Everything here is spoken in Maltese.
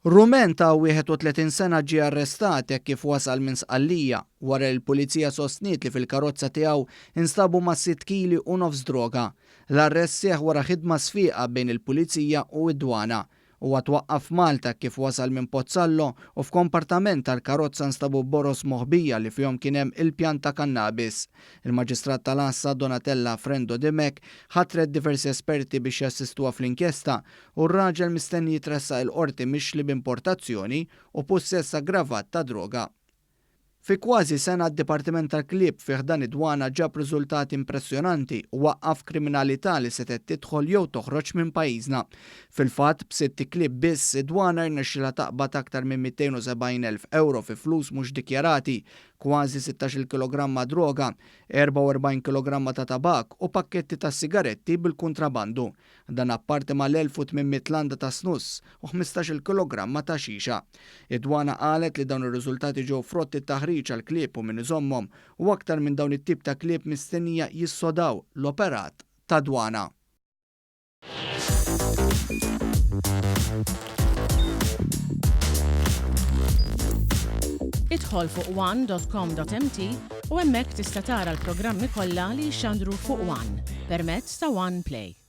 Rumen ta' 31 sena ġie arrestat hekk kif wasal minn Sqallija wara l-pulizija sostniet li fil-karozza tiegħu instabu ma' 6 kili u nofs droga. L-arrest seħħ wara ħidma sfiqa bejn il-pulizija u d-dwana. Huwa twaqqaf Malta kif wasal minn Pozzallo u f'kompartament tal-karozza instabu boros moħbija li fihom kien hemm il-pjan ta' kannabis. Il-Maġistrat tal-Assa Donatella Frendo Dimek ħatret diversi esperti biex jassistuha fl-inkjesta u r-raġel mistenni jitressaq il-qorti mixli b'importazzjoni u possess aggravat ta' droga. Fi kważi sena d-Dipartiment tal-Klieb fih dan id-dwana ġab riżultati impressjonanti u waqqaf kriminalità li setet tidħol jew toħroġ minn pajjiżna. Fil-fatt b'6 klieb biss id-dwana rnexxilha taqbad aktar minn 270,000 euro fi flus mhux dikjarati, kważi 16 kilogramma droga, 44 kilogramma ta' tabak u pakketti ta' sigaretti bil-kontrabandu. Dan apparti mal-1800 landa ta' snus u 15 kilogramma ta' xixa. Id-dwana qalet li dawn ir-riżultati ġew frotti taħriġ għall-klieb u minn iżommhom u aktar minn dawn it-tip ta' klieb mistennija jissodaw l-operat ta' dwana. Idħol fuq one.com.mt u hemmhekk tista' tara l-programmi kollha li jxandru fuq One permezz ta' One Play.